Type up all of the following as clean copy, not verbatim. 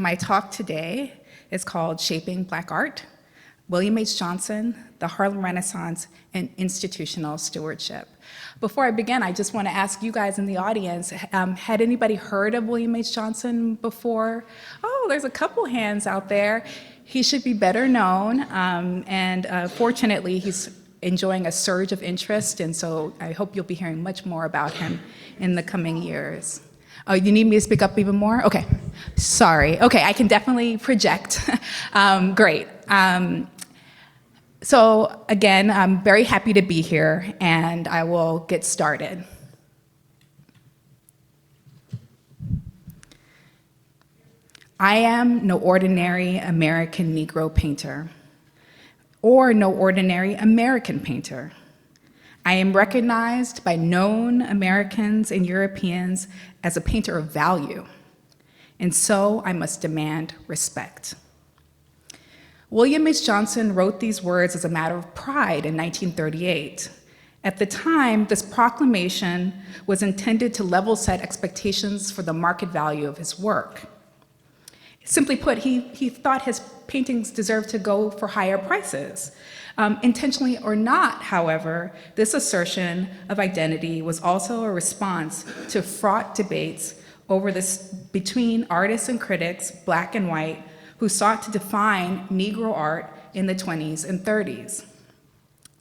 My talk today is called Shaping Black Art, William H. Johnson, the Harlem Renaissance, and Institutional Stewardship. Before I begin, I just want to ask you guys in the audience, had anybody heard of William H. Johnson before? Oh, there's a couple hands out there. He should be better known, and fortunately, he's enjoying a surge of interest, and so I hope you'll be hearing much more about him in the coming years. Oh, you need me to speak up even more? Okay, sorry. Okay, I can definitely project. Great. So again, I'm very happy to be here, and I will get started. I am no ordinary American Negro painter, or no ordinary American painter. I am recognized by known Americans and Europeans as a painter of value, and so I must demand respect. William H. Johnson wrote these words as a matter of pride in 1938. At the time, this proclamation was intended to level set expectations for the market value of his work. Simply put, he thought his paintings deserved to go for higher prices. Intentionally or not, however, this assertion of identity was also a response to fraught debates over this between artists and critics, black and white, who sought to define Negro art in the 20s and 30s.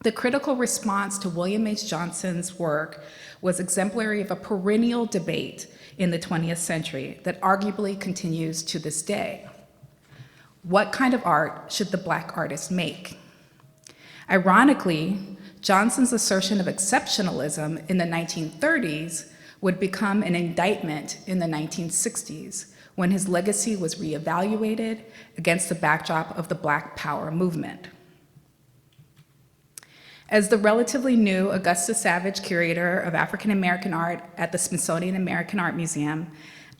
The critical response to William H. Johnson's work was exemplary of a perennial debate in the 20th century that arguably continues to this day. What kind of art should the Black artist make? Ironically, Johnson's assertion of exceptionalism in the 1930s would become an indictment in the 1960s, when his legacy was reevaluated against the backdrop of the Black Power movement. As the relatively new Augusta Savage Curator of African American Art at the Smithsonian American Art Museum,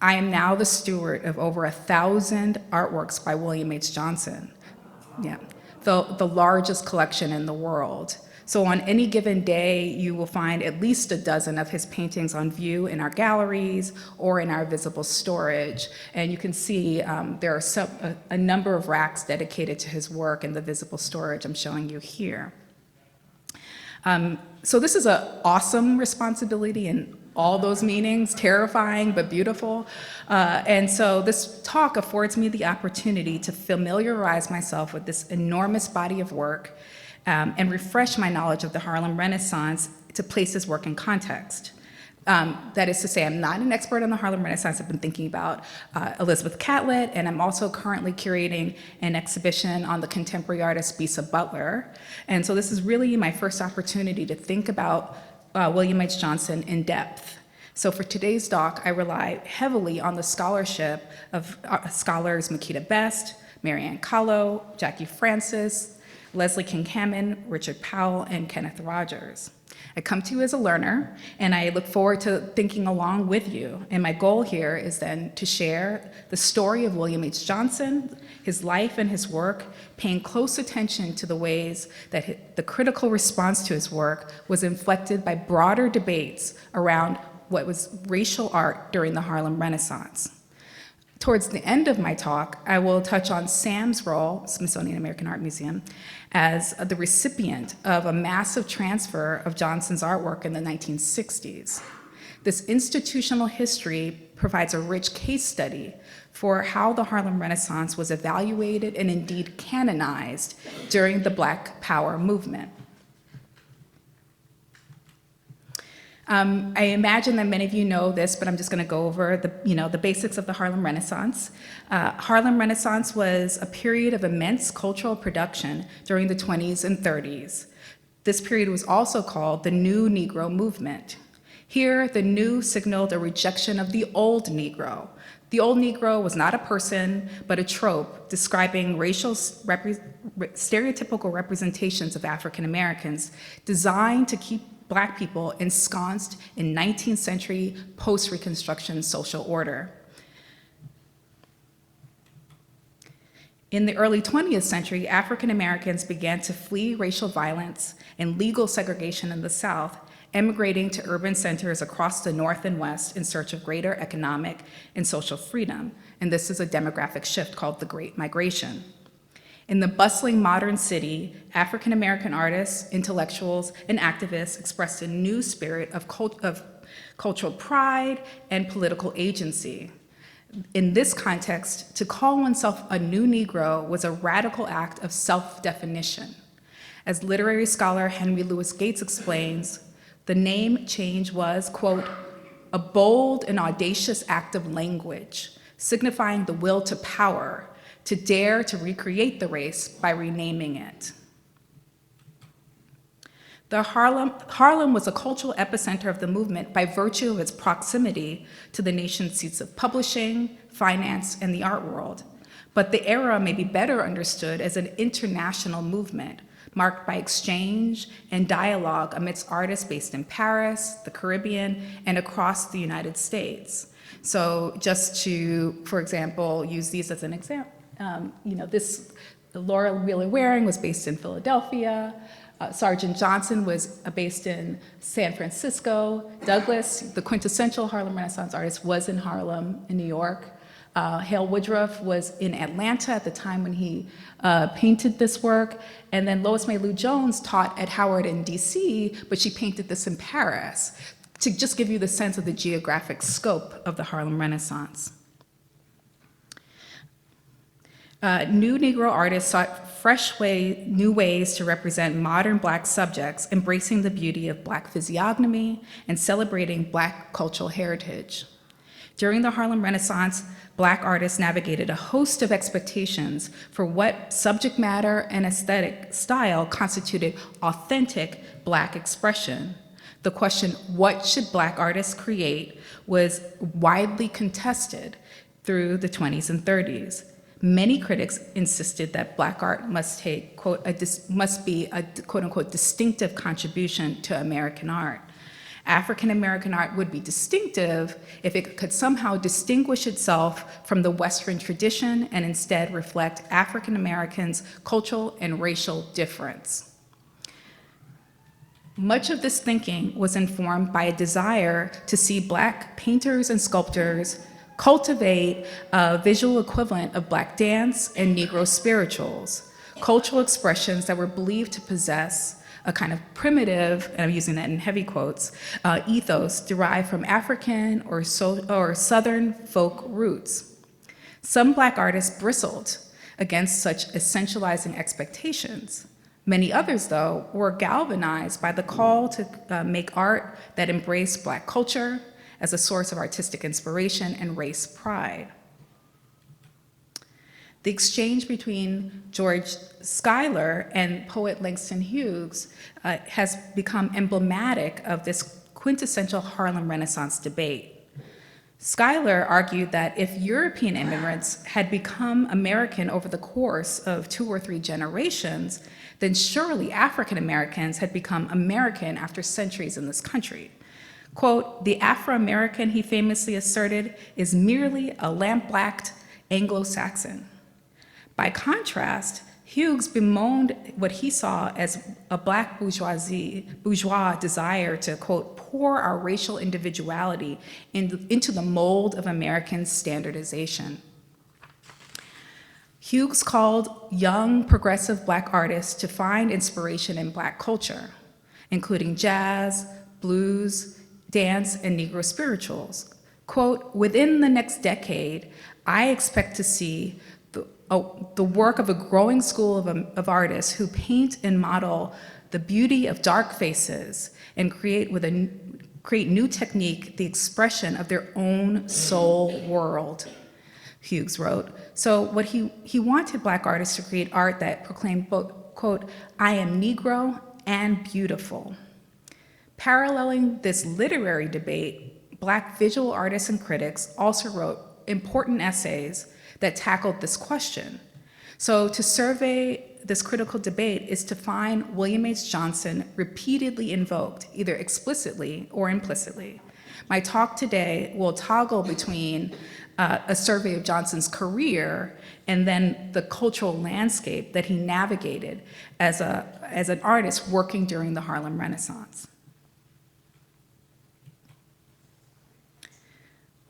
I am now the steward of over 1,000 artworks by William H. Johnson. Yeah, the largest collection in the world. So on any given day, you will find at least a dozen of his paintings on view in our galleries or in our visible storage. And you can see there are a number of racks dedicated to his work in the visible storage I'm showing you here. So this is an awesome responsibility in all those meanings, terrifying but beautiful. And so this talk affords me the opportunity to familiarize myself with this enormous body of work and refresh my knowledge of the Harlem Renaissance to place his work in context. That is to say, I'm not an expert on the Harlem Renaissance. I've been thinking about Elizabeth Catlett, and I'm also currently curating an exhibition on the contemporary artist Bisa Butler. And so this is really my first opportunity to think about William H. Johnson in depth. So for today's talk, I rely heavily on the scholarship of scholars Makita Best, Marianne Kahlo, Jackie Francis, Leslie King Hammond, Richard Powell, and Kenneth Rogers. I come to you as a learner, and I look forward to thinking along with you. And my goal here is then to share the story of William H. Johnson, his life and his work, paying close attention to the ways that the critical response to his work was inflected by broader debates around what was racial art during the Harlem Renaissance. Towards the end of my talk, I will touch on SAAM's role, Smithsonian American Art Museum, as the recipient of a massive transfer of Johnson's artwork in the 1960s. This institutional history provides a rich case study for how the Harlem Renaissance was evaluated and indeed canonized during the Black Power movement. I imagine that many of you know this, but I'm just going to go over the basics of the Harlem Renaissance. Harlem Renaissance was a period of immense cultural production during the 20s and 30s. This period was also called the New Negro Movement. Here, the new signaled a rejection of the old Negro. The old Negro was not a person, but a trope describing racial stereotypical representations of African Americans designed to keep Black people ensconced in 19th century post-Reconstruction social order. In the early 20th century, African Americans began to flee racial violence and legal segregation in the South emigrating to urban centers across the North and West in search of greater economic and social freedom. And this is a demographic shift called the Great Migration. In the bustling modern city, African American artists, intellectuals, and activists expressed a new spirit of cultural pride and political agency. In this context, to call oneself a new Negro was a radical act of self-definition. As literary scholar Henry Louis Gates explains, the name change was, quote, a bold and audacious act of language, signifying the will to power, to dare to recreate the race by renaming it. Harlem was a cultural epicenter of the movement by virtue of its proximity to the nation's seats of publishing, finance, and the art world. But the era may be better understood as an international movement marked by exchange and dialogue amidst artists based in Paris, the Caribbean, and across the United States. So just to, for example, use these as an example, Laura Wheeler Waring was based in Philadelphia. Sergeant Johnson was based in San Francisco. Douglas, the quintessential Harlem Renaissance artist, was in Harlem, in New York. Hale Woodruff was in Atlanta at the time when he painted this work. And then Lois May Lou Jones taught at Howard in DC, but she painted this in Paris, to just give you the sense of the geographic scope of the Harlem Renaissance. New Negro artists sought new ways to represent modern Black subjects, embracing the beauty of Black physiognomy and celebrating Black cultural heritage. During the Harlem Renaissance, Black artists navigated a host of expectations for what subject matter and aesthetic style constituted authentic Black expression. The question, what should Black artists create, was widely contested through the 20s and 30s. Many critics insisted that Black art must take, quote, must be a quote unquote distinctive contribution to American art. African American art would be distinctive if it could somehow distinguish itself from the Western tradition and instead reflect African Americans' cultural and racial difference. Much of this thinking was informed by a desire to see Black painters and sculptors cultivate a visual equivalent of Black dance and Negro spirituals, cultural expressions that were believed to possess a kind of primitive, and I'm using that in heavy quotes, ethos derived from African or Southern folk roots. Some Black artists bristled against such essentializing expectations. Many others, though, were galvanized by the call to make art that embraced Black culture as a source of artistic inspiration and race pride. The exchange between George Schuyler and poet Langston Hughes has become emblematic of this quintessential Harlem Renaissance debate. Schuyler argued that if European immigrants had become American over the course of 2 or 3 generations, then surely African Americans had become American after centuries in this country. Quote, the Afro-American, he famously asserted, is merely a lamp-blacked Anglo-Saxon. By contrast, Hughes bemoaned what he saw as a Black bourgeois desire to, quote, pour our racial individuality into the mold of American standardization. Hughes called young, progressive Black artists to find inspiration in Black culture, including jazz, blues, dance, and Negro spirituals. Quote, within the next decade, I expect to see the work of a growing school of artists who paint and model the beauty of dark faces and create new technique the expression of their own soul world, Hughes wrote. So what he wanted Black artists to create art that proclaimed both, quote, I am Negro and beautiful. Paralleling this literary debate, Black visual artists and critics also wrote important essays that tackled this question. So to survey this critical debate is to find William H. Johnson repeatedly invoked, either explicitly or implicitly. My talk today will toggle between a survey of Johnson's career and then the cultural landscape that he navigated as an artist working during the Harlem Renaissance.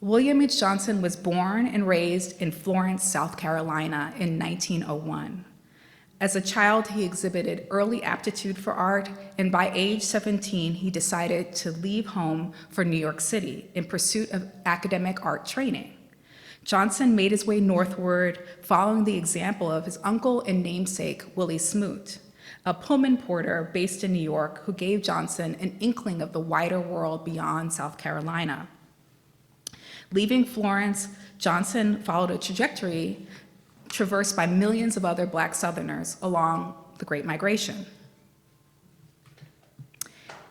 William H. Johnson was born and raised in Florence, South Carolina in 1901. As a child, he exhibited early aptitude for art, and by age 17, he decided to leave home for New York City in pursuit of academic art training. Johnson made his way northward, following the example of his uncle and namesake, Willie Smoot, a Pullman porter based in New York who gave Johnson an inkling of the wider world beyond South Carolina. Leaving Florence, Johnson followed a trajectory traversed by millions of other Black Southerners along the Great Migration.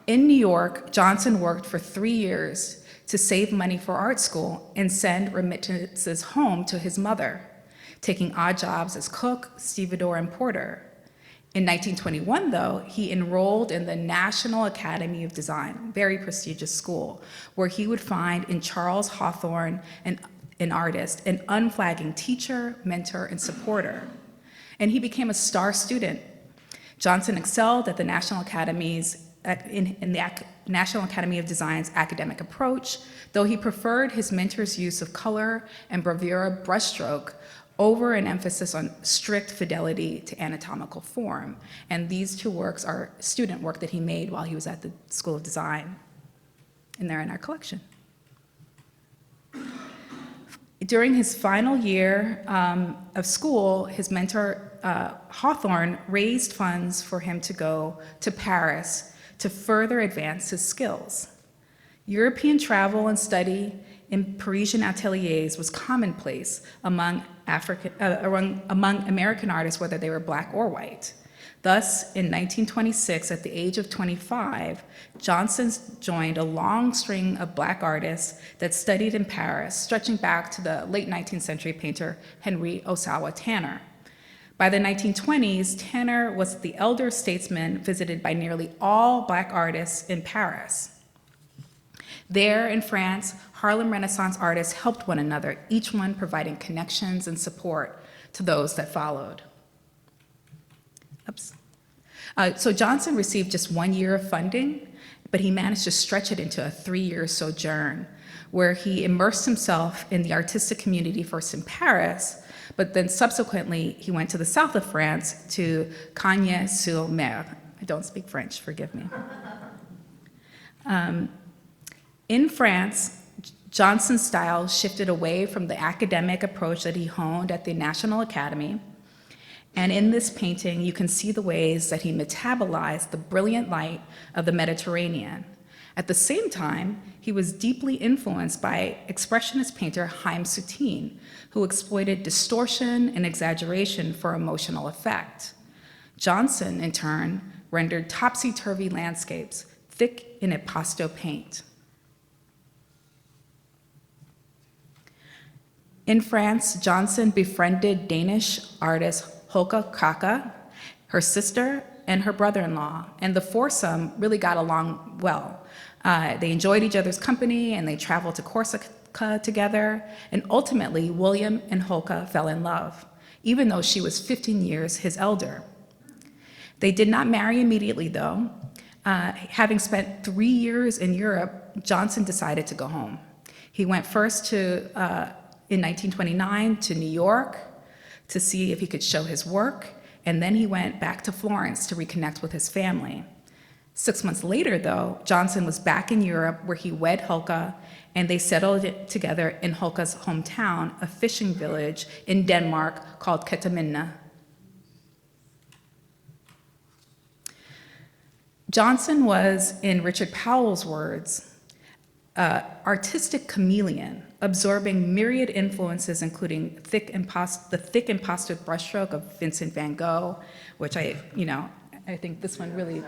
In New York, Johnson worked for 3 years to save money for art school and send remittances home to his mother, taking odd jobs as cook, stevedore, and porter. In 1921, though, he enrolled in the National Academy of Design, very prestigious school, where he would find in Charles Hawthorne an artist, an unflagging teacher, mentor, and supporter. And he became a star student. Johnson excelled at the National Academy's in the National Academy of Design's academic approach, though he preferred his mentor's use of color and bravura brushstroke over an emphasis on strict fidelity to anatomical form. And these two works are student work that he made while he was at the School of Design, and they're in our collection. During his final year of school, his mentor, Hawthorne, raised funds for him to go to Paris to further advance his skills. European travel and study in Parisian ateliers was commonplace among American artists, whether they were Black or white. Thus, in 1926, at the age of 25, Johnson joined a long string of Black artists that studied in Paris, stretching back to the late 19th century painter Henry Ossawa Tanner. By the 1920s, Tanner was the elder statesman visited by nearly all Black artists in Paris. There in France, Harlem Renaissance artists helped one another, each one providing connections and support to those that followed. So Johnson received just 1 year of funding, but he managed to stretch it into a 3-year sojourn, where he immersed himself in the artistic community first in Paris, but then subsequently he went to the south of France to Cagnes-sur-Mer. I don't speak French, forgive me. In France, Johnson's style shifted away from the academic approach that he honed at the National Academy. And in this painting, you can see the ways that he metabolized the brilliant light of the Mediterranean. At the same time, he was deeply influenced by expressionist painter Haïm Soutine, who exploited distortion and exaggeration for emotional effect. Johnson, in turn, rendered topsy-turvy landscapes thick in impasto paint. In France, Johnson befriended Danish artist Hoka Kaka, her sister, and her brother-in-law, and the foursome really got along well. They enjoyed each other's company, and they traveled to Corsica together, and ultimately, William and Hoka fell in love, even though she was 15 years his elder. They did not marry immediately, though. Having spent 3 years in Europe, Johnson decided to go home. He went first in 1929 to New York, to see if he could show his work, and then he went back to Florence to reconnect with his family. 6 months later, though, Johnson was back in Europe where he wed Hoka, and they settled together in Hoka's hometown, a fishing village in Denmark called Kerteminde. Johnson was, in Richard Powell's words, artistic chameleon, absorbing myriad influences, including the thick impasto brushstroke of Vincent van Gogh, which I think this one really,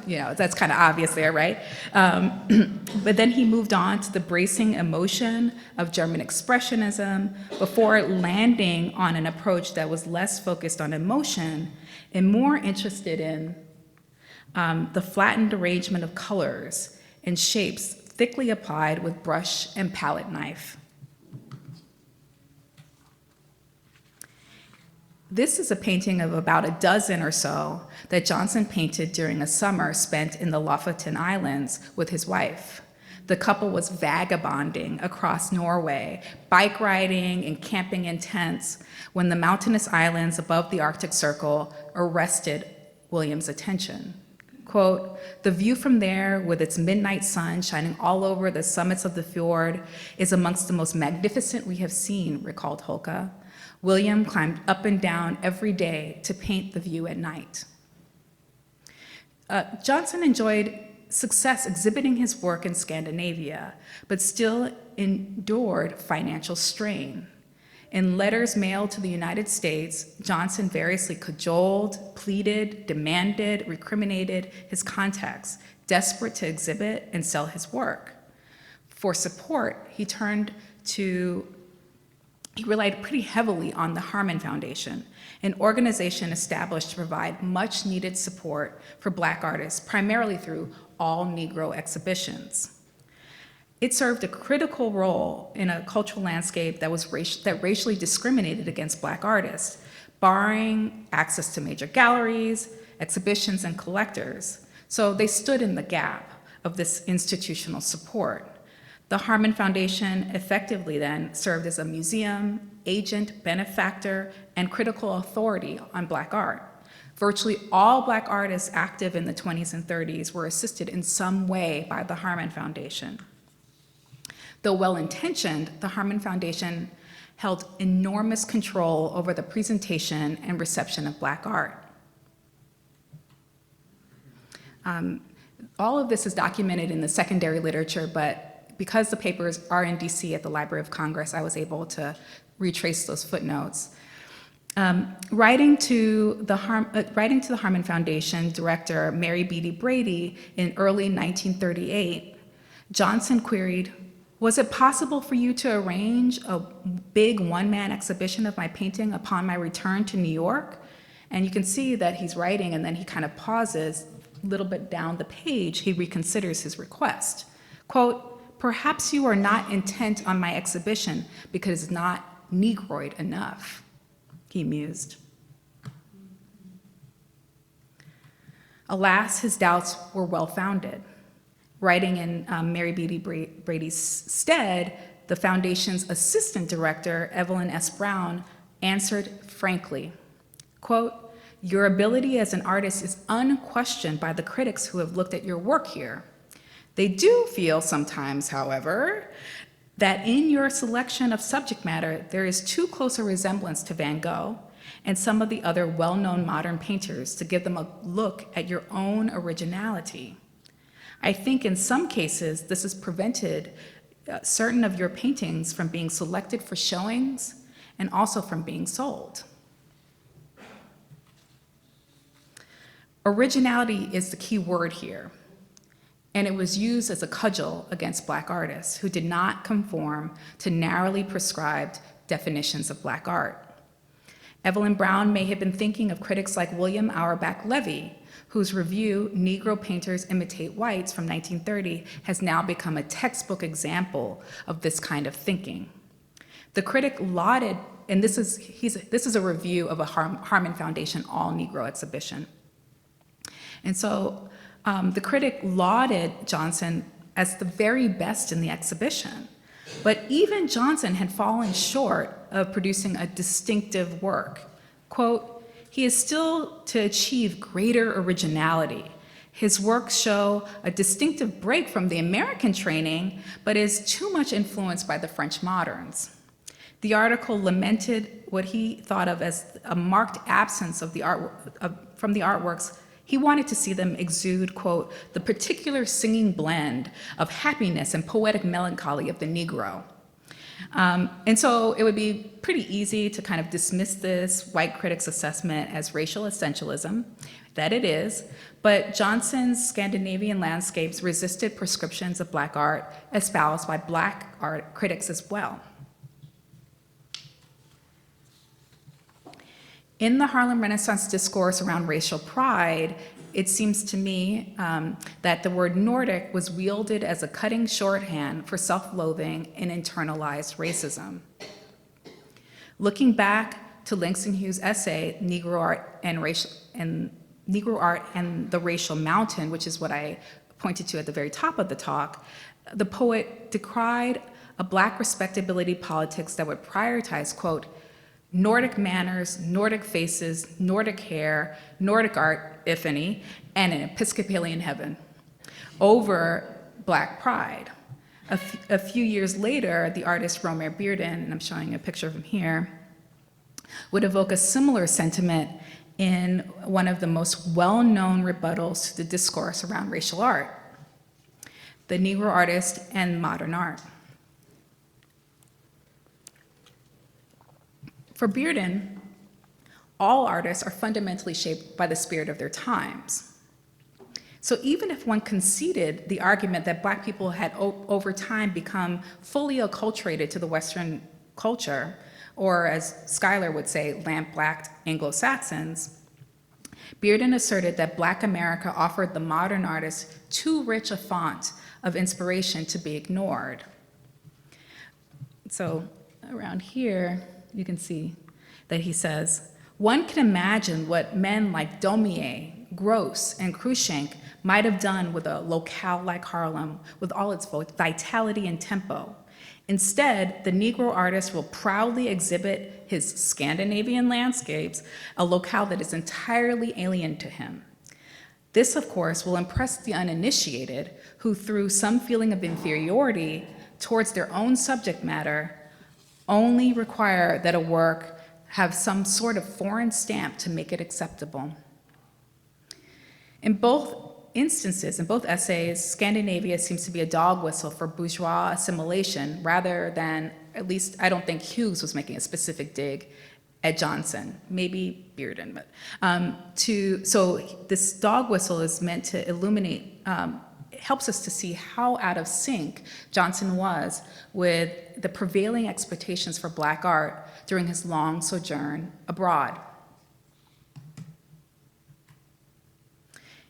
that's kind of obvious there, right? But then he moved on to the bracing emotion of German expressionism before landing on an approach that was less focused on emotion and more interested in the flattened arrangement of colors and shapes thickly applied with brush and palette knife. This is a painting of about a dozen or so that Johnson painted during a summer spent in the Lofoten Islands with his wife. the couple was vagabonding across Norway, bike riding and camping in tents, when the mountainous islands above the Arctic Circle arrested William's attention. Quote, "The view from there, with its midnight sun shining all over the summits of the fjord, is amongst the most magnificent we have seen," recalled Holka. William climbed up and down every day to paint the view at night. Johnson enjoyed success exhibiting his work in Scandinavia, but still endured financial strain. In letters mailed to the United States, Johnson variously cajoled, pleaded, demanded, recriminated his contacts, desperate to exhibit and sell his work. For support, he relied pretty heavily on the Harman Foundation, an organization established to provide much needed support for Black artists, primarily through all Negro exhibitions. It served a critical role in a cultural landscape that racially discriminated against Black artists, barring access to major galleries, exhibitions, and collectors. So they stood in the gap of this institutional support. The Harman Foundation effectively then served as a museum, agent, benefactor, and critical authority on Black art. Virtually all Black artists active in the 20s and 30s were assisted in some way by the Harman Foundation. Though well-intentioned, the Harman Foundation held enormous control over the presentation and reception of Black art. All of this is documented in the secondary literature, but because the papers are in DC at the Library of Congress, I was able to retrace those footnotes. Writing to the Harman Foundation director, Mary Beatty Brady, in early 1938, Johnson queried, "Was it possible for you to arrange a big one-man exhibition of my painting upon my return to New York?" And you can see that he's writing and then he kind of pauses a little bit down the page. He reconsiders his request. Quote, "Perhaps you are not intent on my exhibition because it's not Negroid enough," he mused. Alas, his doubts were well-founded. Writing in Mary Beatty Brady's stead, the Foundation's assistant director, Evelyn S. Brown, answered frankly, quote, "Your ability as an artist is unquestioned by the critics who have looked at your work here. They do feel sometimes, however, that in your selection of subject matter, there is too close a resemblance to Van Gogh and some of the other well-known modern painters to give them a look at your own originality. I think in some cases, this has prevented certain of your paintings from being selected for showings and also from being sold." Originality is the key word here, and it was used as a cudgel against Black artists who did not conform to narrowly prescribed definitions of Black art. Evelyn Brown may have been thinking of critics like William Auerbach Levy, whose review, Negro Painters Imitate Whites from 1930, has now become a textbook example of this kind of thinking. The critic lauded, and this is a review of a Harman Foundation all-Negro exhibition. And so the critic lauded Johnson as the very best in the exhibition. But even Johnson had fallen short of producing a distinctive work. Quote, "He is still to achieve greater originality. His works show a distinctive break from the American training, but is too much influenced by the French moderns." The article lamented what he thought of as a marked absence of from the artworks. He wanted to see them exude, quote, "the particular singing blend of happiness and poetic melancholy of the Negro." And so it would be pretty easy to kind of dismiss this white critic's assessment as racial essentialism, that it is, but Johnson's Scandinavian landscapes resisted prescriptions of Black art espoused by Black art critics as well. In the Harlem Renaissance discourse around racial pride, it seems to me that the word Nordic was wielded as a cutting shorthand for self-loathing and internalized racism. Looking back to Langston Hughes' essay, Negro Art and the Racial Mountain, which is what I pointed to at the very top of the talk, The poet decried a Black respectability politics that would prioritize, quote, Nordic manners, Nordic faces, Nordic hair, Nordic art, if any, and an Episcopalian heaven over Black pride. A few years later, the artist Romare Bearden, and I'm showing a picture of him here, would evoke a similar sentiment in one of the most well-known rebuttals to the discourse around racial art, The Negro Artist and Modern Art. For Bearden, all artists are fundamentally shaped by the spirit of their times. So even if one conceded the argument that Black people had over time become fully acculturated to the Western culture, or as Schuyler would say, lamp-blacked Anglo-Saxons, Bearden asserted that Black America offered the modern artist too rich a font of inspiration to be ignored. So around here, you can see that he says, one can imagine what men like Daumier, Gross, and Cruikshank might have done with a locale like Harlem, with all its vitality and tempo. Instead, the Negro artist will proudly exhibit his Scandinavian landscapes, a locale that is entirely alien to him. This, of course, will impress the uninitiated, who through some feeling of inferiority towards their own subject matter, only require that a work have some sort of foreign stamp to make it acceptable. In both instances, in both essays, Scandinavia seems to be a dog whistle for bourgeois assimilation rather than, at least I don't think Hughes was making a specific dig at Johnson, maybe Bearden, but so this dog whistle is meant to illuminate, helps us to see how out of sync Johnson was with the prevailing expectations for Black art during his long sojourn abroad.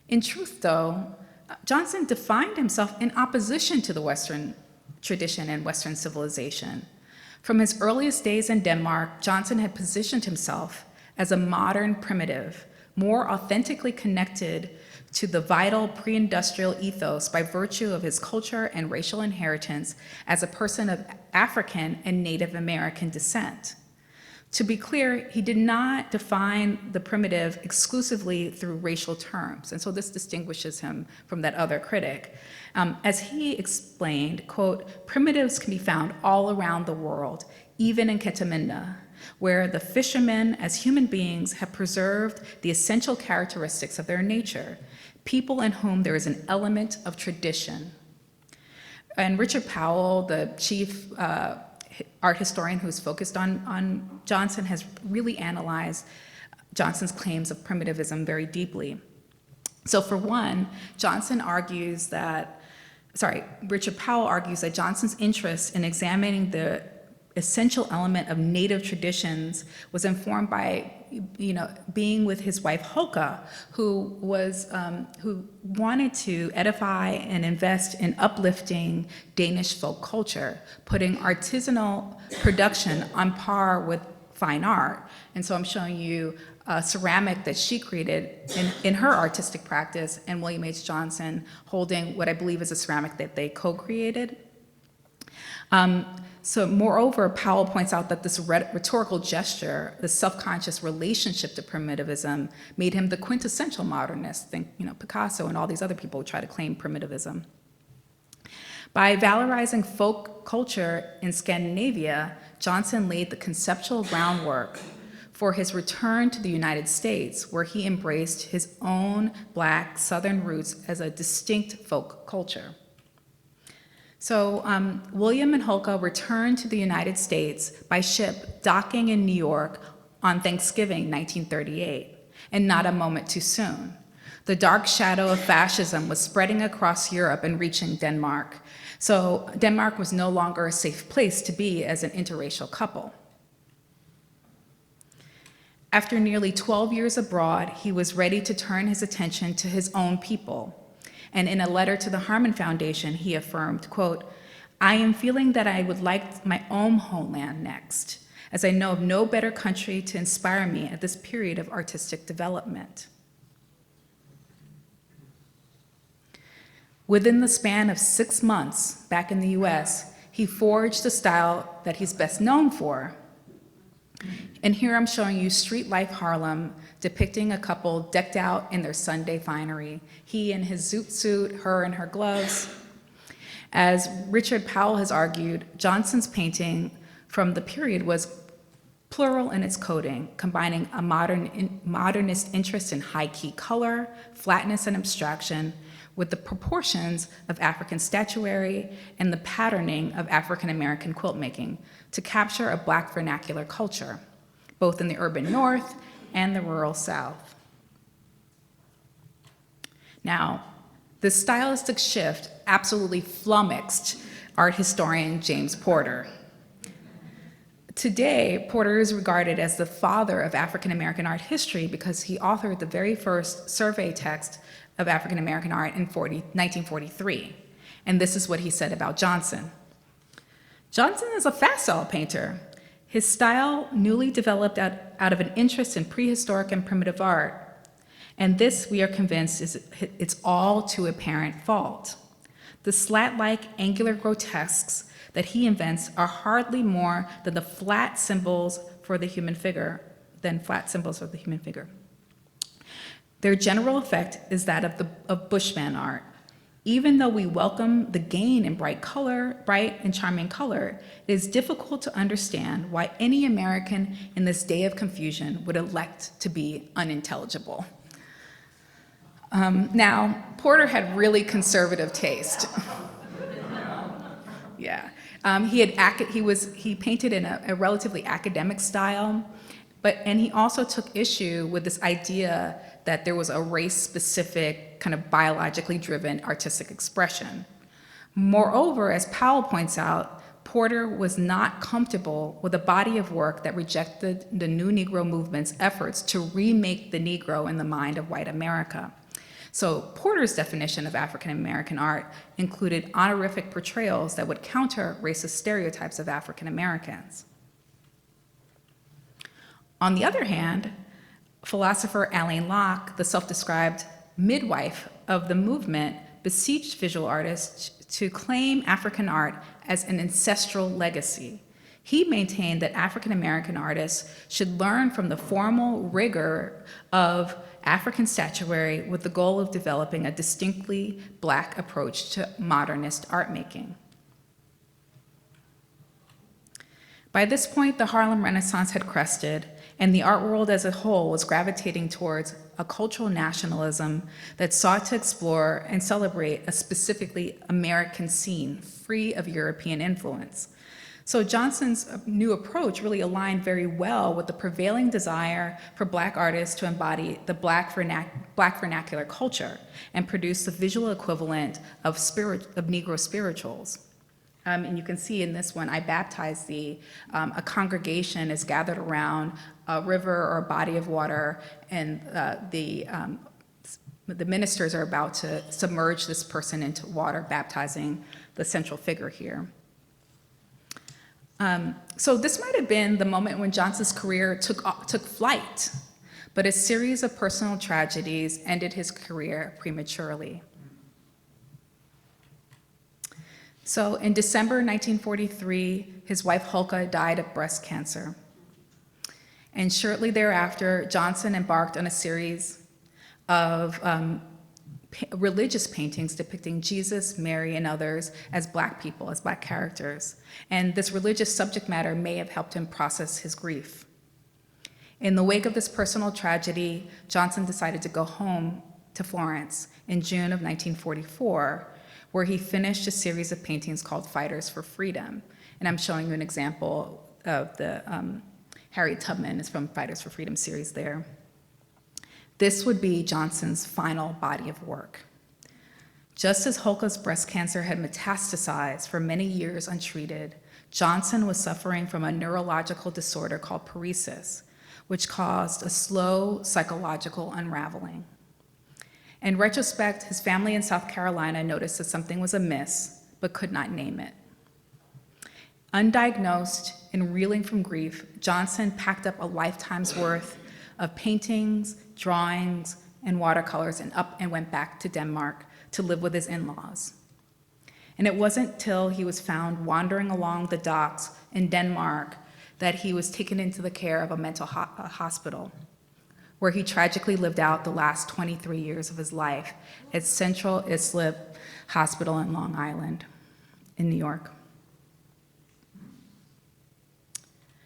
In truth, though, Johnson defined himself in opposition to the Western tradition and Western civilization. From his earliest days in Denmark, Johnson had positioned himself as a modern primitive, more authentically connected to the vital pre-industrial ethos by virtue of his culture and racial inheritance as a person of African and Native American descent. To be clear, he did not define the primitive exclusively through racial terms, and so this distinguishes him from that other critic. As he explained, quote, primitives can be found all around the world, even in Ketaminda, where the fishermen as human beings have preserved the essential characteristics of their nature, people in whom there is an element of tradition. And Richard Powell, the chief art historian who's focused on Johnson, has really analyzed Johnson's claims of primitivism very deeply. So for one, Richard Powell argues that Johnson's interest in examining the essential element of native traditions was informed by, being with his wife Hoka, who wanted to edify and invest in uplifting Danish folk culture, putting artisanal production on par with fine art. And so I'm showing you a ceramic that she created in her artistic practice, and William H. Johnson holding what I believe is a ceramic that they co-created. So moreover, Powell points out that this rhetorical gesture, the self-conscious relationship to primitivism, made him the quintessential modernist. Think, Picasso and all these other people who try to claim primitivism. By valorizing folk culture in Scandinavia, Johnson laid the conceptual groundwork for his return to the United States, where he embraced his own Black Southern roots as a distinct folk culture. So William and Hoka returned to the United States by ship, docking in New York on Thanksgiving 1938, and not a moment too soon. The dark shadow of fascism was spreading across Europe and reaching Denmark. So Denmark was no longer a safe place to be as an interracial couple. After nearly 12 years abroad, he was ready to turn his attention to his own people. And in a letter to the Harmon Foundation, he affirmed, quote, I am feeling that I would like my own homeland next, as I know of no better country to inspire me at this period of artistic development. Within the span of 6 months back in the US, he forged the style that he's best known for. And here I'm showing you street life Harlem, depicting a couple decked out in their Sunday finery. He in his zoot suit, her in her gloves. As Richard Powell has argued, Johnson's painting from the period was plural in its coding, combining a modernist interest in high-key color, flatness, and abstraction with the proportions of African statuary and the patterning of African American quilt making to capture a Black vernacular culture, both in the urban North and the rural South. Now, this stylistic shift absolutely flummoxed art historian James Porter. Today, Porter is regarded as the father of African American art history because he authored the very first survey text of African American art in 1943. And this is what he said about Johnson. Johnson is a facile painter. His style newly developed out of an interest in prehistoric and primitive art. And this, we are convinced, is its all too apparent fault. The slat-like angular grotesques that he invents are hardly more than flat symbols for the human figure. Their general effect is that of Bushman art. Even though we welcome the gain in bright and charming color, it is difficult to understand why any American in this day of confusion would elect to be unintelligible. Now, Porter had really conservative taste. Yeah, he painted in a relatively academic style, and he also took issue with this idea that there was a race-specific, kind of biologically driven artistic expression. Moreover, as Powell points out, Porter was not comfortable with a body of work that rejected the New Negro movement's efforts to remake the Negro in the mind of white America. So Porter's definition of African American art included honorific portrayals that would counter racist stereotypes of African Americans. On the other hand, philosopher Alain Locke, the self-described midwife of the movement, beseeched visual artists to claim African art as an ancestral legacy. He maintained that African American artists should learn from the formal rigor of African statuary with the goal of developing a distinctly Black approach to modernist art making. By this point, the Harlem Renaissance had crested, and the art world as a whole was gravitating towards a cultural nationalism that sought to explore and celebrate a specifically American scene, free of European influence. So Johnson's new approach really aligned very well with the prevailing desire for Black artists to embody the Black vernacular culture and produce the visual equivalent of Negro spirituals. And you can see in this one, I baptized a congregation is gathered around a river or a body of water, and the ministers are about to submerge this person into water, baptizing the central figure here. So this might have been the moment when Johnson's career took flight, but a series of personal tragedies ended his career prematurely. So in December 1943, his wife Hulka died of breast cancer. And shortly thereafter, Johnson embarked on a series of religious paintings depicting Jesus, Mary, and others as Black people, as Black characters. And this religious subject matter may have helped him process his grief. In the wake of this personal tragedy, Johnson decided to go home to Florence in June of 1944, where he finished a series of paintings called Fighters for Freedom. And I'm showing you an example of the Harriet Tubman is from Fighters for Freedom series there. This would be Johnson's final body of work. Just as Hulka's breast cancer had metastasized for many years untreated, Johnson was suffering from a neurological disorder called paresis, which caused a slow psychological unraveling. In retrospect, his family in South Carolina noticed that something was amiss, but could not name it. Undiagnosed and reeling from grief, Johnson packed up a lifetime's worth of paintings, drawings, and watercolors and went back to Denmark to live with his in-laws. And it wasn't till he was found wandering along the docks in Denmark that he was taken into the care of a mental hospital, where he tragically lived out the last 23 years of his life at Central Islip Hospital in Long Island in New York.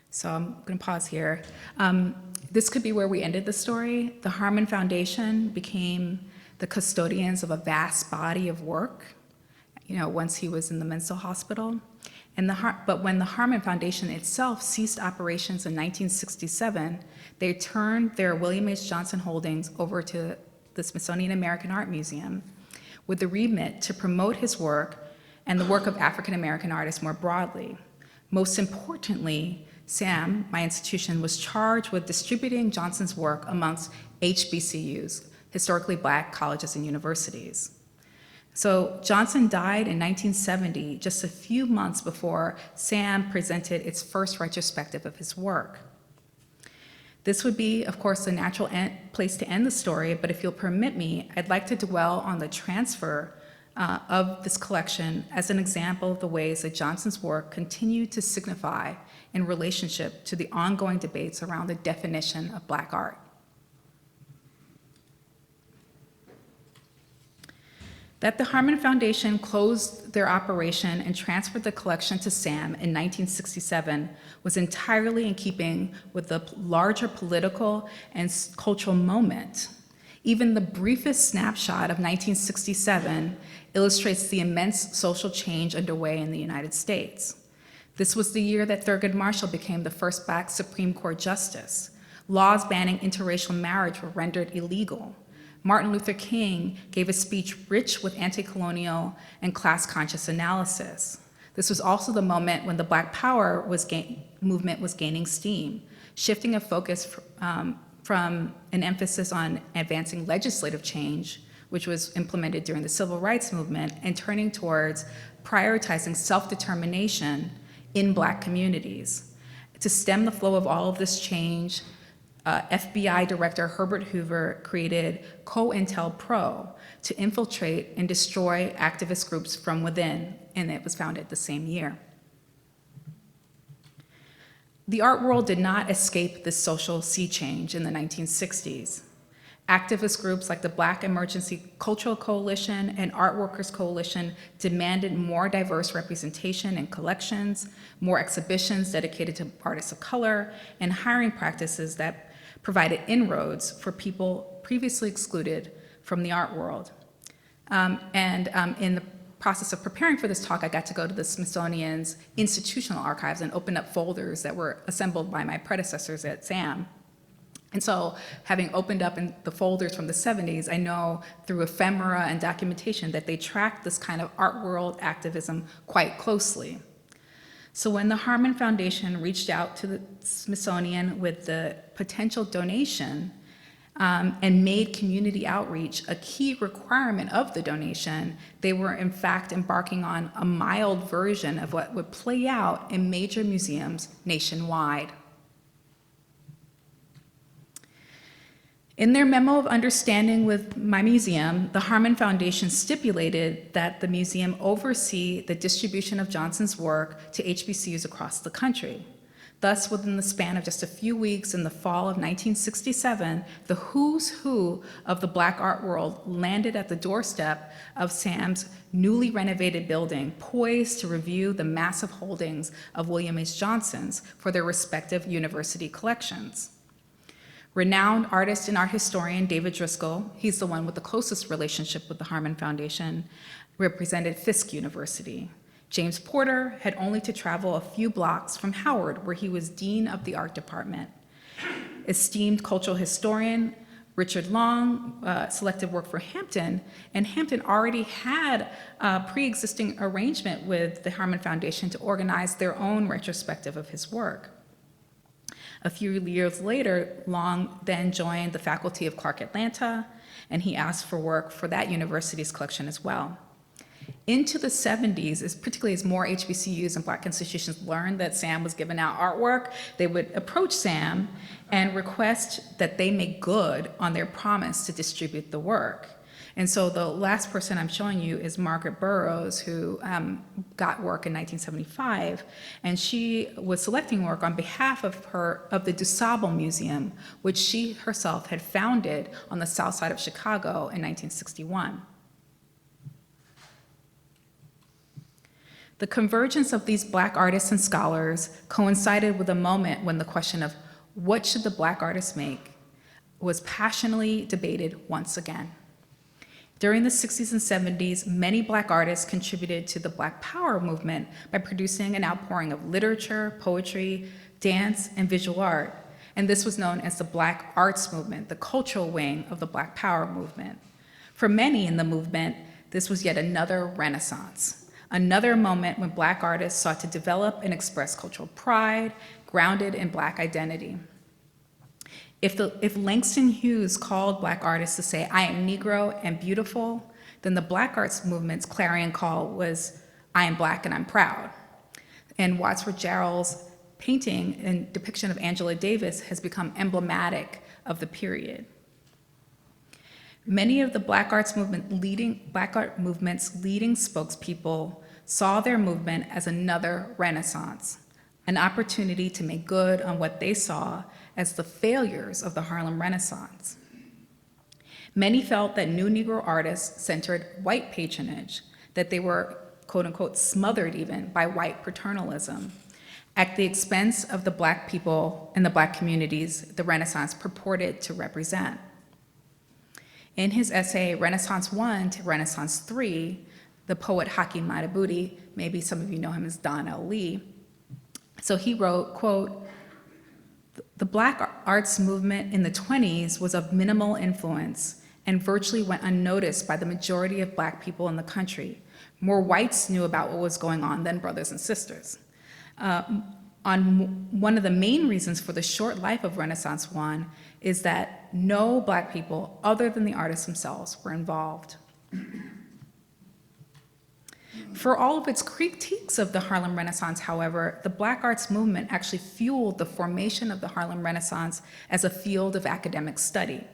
So I'm going to pause here. This could be where we ended the story. The Harmon Foundation became the custodians of a vast body of work, once he was in the mental hospital. But when the Harmon Foundation itself ceased operations in 1967, they turned their William H. Johnson holdings over to the Smithsonian American Art Museum with the remit to promote his work and the work of African American artists more broadly. Most importantly, SAAM, my institution, was charged with distributing Johnson's work amongst HBCUs, historically Black colleges and universities. So Johnson died in 1970, just a few months before SAAM presented its first retrospective of his work. This would be, of course, the natural place to end the story, but if you'll permit me, I'd like to dwell on the transfer of this collection as an example of the ways that Johnson's work continued to signify in relationship to the ongoing debates around the definition of Black art. That the Harmon Foundation closed their operation and transferred the collection to SAAM in 1967 was entirely in keeping with the larger political and cultural moment. Even the briefest snapshot of 1967 illustrates the immense social change underway in the United States. This was the year that Thurgood Marshall became the first Black Supreme Court justice. Laws banning interracial marriage were rendered illegal. Martin Luther King gave a speech rich with anti-colonial and class-conscious analysis. This was also the moment when the Black Power movement was gaining steam, shifting a focus from an emphasis on advancing legislative change, which was implemented during the Civil Rights Movement, and turning towards prioritizing self-determination in Black communities. To stem the flow of all of this change, FBI Director Herbert Hoover created COINTELPRO to infiltrate and destroy activist groups from within, and it was founded the same year. The art world did not escape this social sea change in the 1960s. Activist groups like the Black Emergency Cultural Coalition and Art Workers Coalition demanded more diverse representation in collections, more exhibitions dedicated to artists of color, and hiring practices that provided inroads for people previously excluded from the art world. In the process of preparing for this talk, I got to go to the Smithsonian's institutional archives and open up folders that were assembled by my predecessors at SAAM. And so, having opened up in the folders from the 70s, I know through ephemera and documentation that they tracked this kind of art world activism quite closely. So when the Harmon Foundation reached out to the Smithsonian with the potential donation and made community outreach a key requirement of the donation, they were in fact embarking on a mild version of what would play out in major museums nationwide. In their memo of understanding with my museum, the Harmon Foundation stipulated that the museum oversee the distribution of Johnson's work to HBCUs across the country. Thus, within the span of just a few weeks in the fall of 1967, the who's who of the Black art world landed at the doorstep of SAAM's newly renovated building, poised to review the massive holdings of William H. Johnson's for their respective university collections. Renowned artist and art historian David Driscoll, he's the one with the closest relationship with the Harmon Foundation, represented Fisk University. James Porter had only to travel a few blocks from Howard, where he was dean of the art department. Esteemed cultural historian Richard Long selected work for Hampton, and Hampton already had a pre-existing arrangement with the Harmon Foundation to organize their own retrospective of his work. A few years later, Long then joined the faculty of Clark Atlanta, and he asked for work for that university's collection as well. Into the 70s, particularly as more HBCUs and Black institutions learned that SAAM was giving out artwork, they would approach SAAM and request that they make good on their promise to distribute the work. And so the last person I'm showing you is Margaret Burroughs, who got work in 1975, and she was selecting work on behalf of the DuSable Museum, which she herself had founded on the south side of Chicago in 1961. The convergence of these Black artists and scholars coincided with a moment when the question of what should the Black artist make was passionately debated once again. During the 60s and 70s, many Black artists contributed to the Black Power movement by producing an outpouring of literature, poetry, dance, and visual art. And this was known as the Black Arts Movement, the cultural wing of the Black Power movement. For many in the movement, this was yet another renaissance, another moment when Black artists sought to develop and express cultural pride grounded in Black identity. If Langston Hughes called Black artists to say, "I am Negro and beautiful," then the Black arts movement's clarion call was, "I am Black and I'm proud." And Wadsworth Jarrell's painting and depiction of Angela Davis has become emblematic of the period. Many of the Black art movement's leading spokespeople saw their movement as another renaissance, an opportunity to make good on what they saw as the failures of the Harlem Renaissance. Many felt that new Negro artists centered white patronage, that they were, quote unquote, smothered even by white paternalism, at the expense of the Black people and the Black communities the Renaissance purported to represent. In his essay, Renaissance I to Renaissance III, the poet Hakeem Madhubuti, maybe some of you know him as Don L. Lee, so he wrote, quote, "The Black arts movement in the 20s was of minimal influence and virtually went unnoticed by the majority of Black people in the country. More whites knew about what was going on than brothers and sisters." One of the main reasons for the short life of Renaissance I is that no Black people other than the artists themselves were involved. For all of its critiques of the Harlem Renaissance, however, the Black arts movement actually fueled the formation of the Harlem Renaissance as a field of academic study.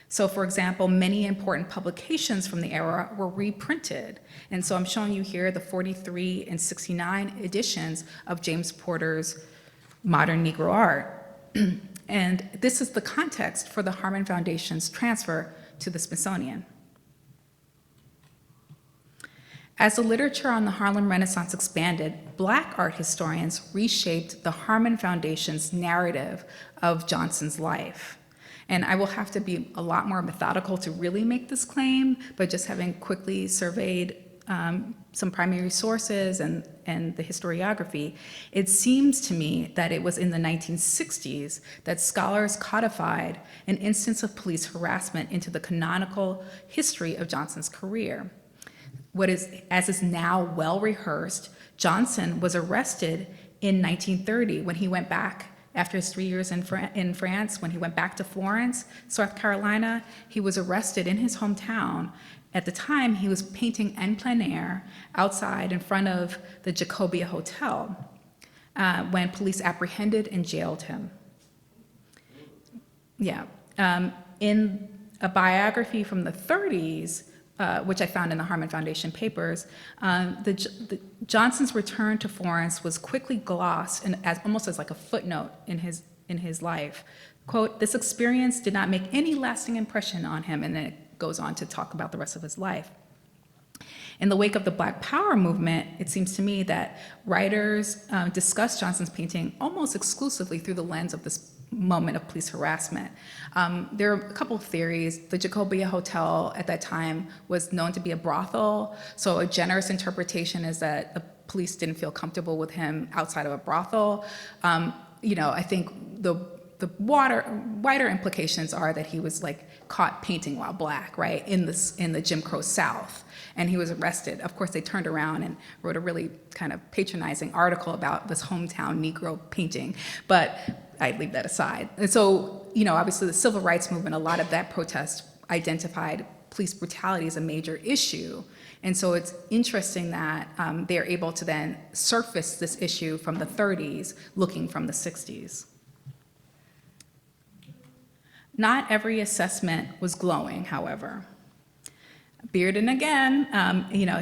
So, for example, many important publications from the era were reprinted. And so I'm showing you here the 43 and 69 editions of James Porter's Modern Negro Art. And this is the context for the Harman Foundation's transfer to the Smithsonian. As the literature on the Harlem Renaissance expanded, Black art historians reshaped the Harman Foundation's narrative of Johnson's life. And I will have to be a lot more methodical to really make this claim, but just having quickly surveyed some primary sources and the historiography, it seems to me that it was in the 1960s that scholars codified an instance of police harassment into the canonical history of Johnson's career. As is now well rehearsed, Johnson was arrested in 1930 when he went back after his 3 years in France. When he went back to Florence, South Carolina, he was arrested in his hometown. At the time, he was painting en plein air outside in front of the Jacobia Hotel when police apprehended and jailed him. Yeah. In a biography from the 30s, which I found in the Harman Foundation papers, Johnson's return to Florence was quickly glossed and almost as like a footnote in his life. Quote, "This experience did not make any lasting impression on him," and then it goes on to talk about the rest of his life. In the wake of the Black Power movement, it seems to me that writers discuss Johnson's painting almost exclusively through the lens of this moment of police harassment. There are a couple of theories. The Jacobia Hotel at that time was known to be a brothel, so a generous interpretation is that the police didn't feel comfortable with him outside of a brothel. I think the wider implications are that he was like caught painting while Black, right, in the Jim Crow South, and he was arrested. Of course, they turned around and wrote a really kind of patronizing article about this hometown Negro painting, but I leave that aside. And so, obviously the civil rights movement, a lot of that protest identified police brutality as a major issue. And so it's interesting that they're able to then surface this issue from the 30s, looking from the 60s. Not every assessment was glowing, however. Bearden again,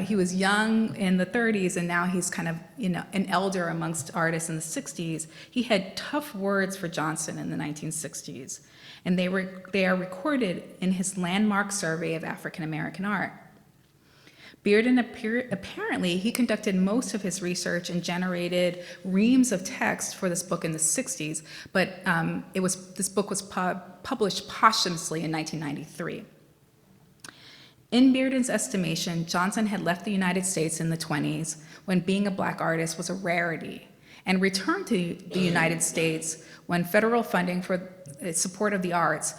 he was young in the 30s, and now he's kind of, an elder amongst artists in the 60s. He had tough words for Johnson in the 1960s, and they are recorded in his landmark survey of African American art. Bearden apparently, he conducted most of his research and generated reams of text for this book in the 60s, but this book was published posthumously in 1993. In Bearden's estimation, Johnson had left the United States in the 20s when being a Black artist was a rarity, and returned to the United States when federal funding for support of the arts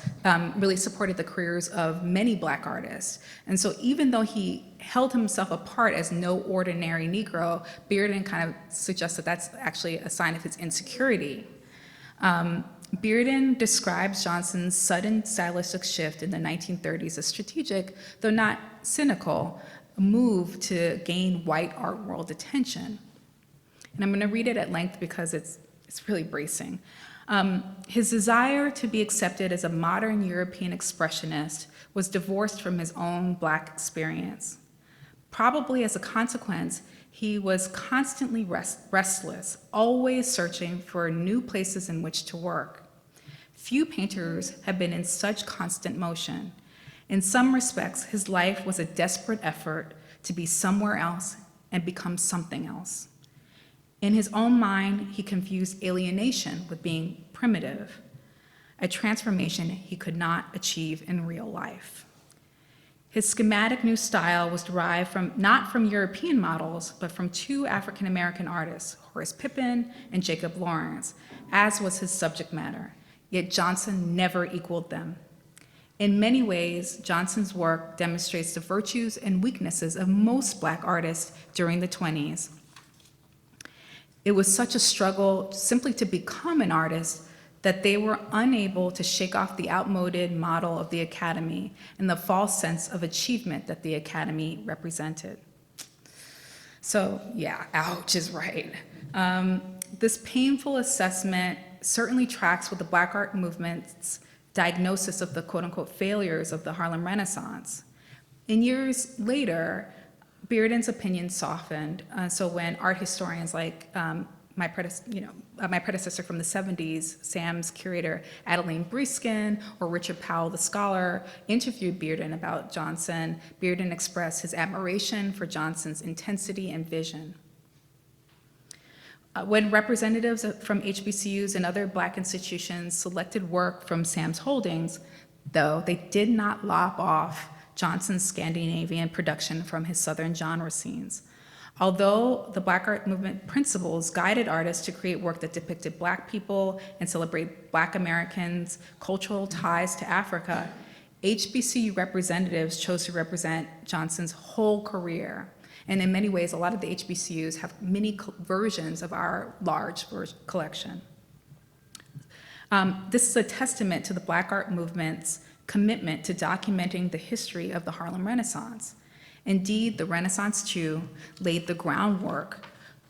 really supported the careers of many Black artists. And so even though he held himself apart as no ordinary Negro, Bearden kind of suggests that that's actually a sign of his insecurity. Bearden describes Johnson's sudden stylistic shift in the 1930s as strategic, though not cynical, move to gain white art world attention. And I'm going to read it at length because it's really bracing. His desire to be accepted as a modern European expressionist was divorced from his own Black experience. Probably as a consequence, he was constantly restless, always searching for new places in which to work. Few painters have been in such constant motion. In some respects, his life was a desperate effort to be somewhere else and become something else. In his own mind, he confused alienation with being primitive, a transformation he could not achieve in real life. His schematic new style was derived not from European models, but from two African American artists, Horace Pippin and Jacob Lawrence, as was his subject matter. Yet Johnson never equaled them. In many ways, Johnson's work demonstrates the virtues and weaknesses of most Black artists during the 20s. It was such a struggle simply to become an artist that they were unable to shake off the outmoded model of the Academy and the false sense of achievement that the Academy represented. So yeah, ouch is right. This painful assessment certainly tracks with the Black art movement's diagnosis of the quote-unquote failures of the Harlem Renaissance. In years later, Bearden's opinion softened. So when art historians like my predecessor from the 70s, SAAM's curator Adeline Breeskin, or Richard Powell, the scholar, interviewed Bearden about Johnson, Bearden expressed his admiration for Johnson's intensity and vision. When representatives from HBCUs and other Black institutions selected work from SAAM's holdings, though, they did not lop off Johnson's Scandinavian production from his Southern genre scenes. Although the Black art movement principles guided artists to create work that depicted Black people and celebrate Black Americans' cultural ties to Africa, HBCU representatives chose to represent Johnson's whole career. And in many ways, a lot of the HBCUs have many versions of our large collection. This is a testament to the Black art movement's commitment to documenting the history of the Harlem Renaissance. Indeed, the Renaissance too laid the groundwork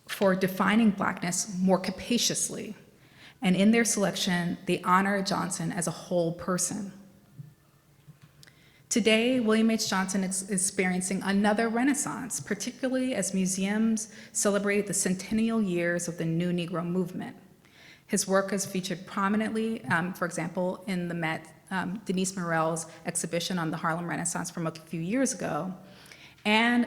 for defining Blackness more capaciously. And in their selection, they honor Johnson as a whole person. Today, William H. Johnson is experiencing another Renaissance, particularly as museums celebrate the centennial years of the New Negro movement. His work is featured prominently, for example, in the Met, Denise Morell's exhibition on the Harlem Renaissance from a few years ago. And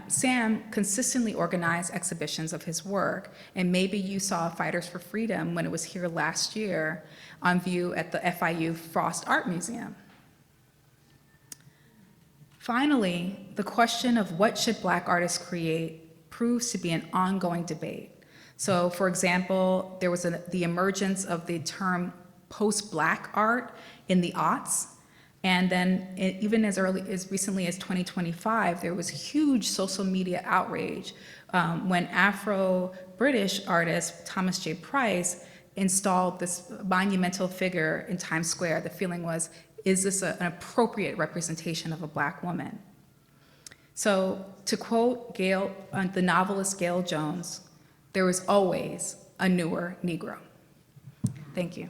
SAAM consistently organized exhibitions of his work. And maybe you saw Fighters for Freedom when it was here last year on view at the FIU Frost Art Museum. Finally, the question of what should Black artists create proves to be an ongoing debate. So for example, there was the emergence of the term post-Black art in the aughts. And then even as recently as 2025, there was huge social media outrage when Afro-British artist Thomas J. Price installed this monumental figure in Times Square. The feeling was, is this an appropriate representation of a Black woman? So to quote the novelist Gail Jones, there is always a newer Negro. Thank you.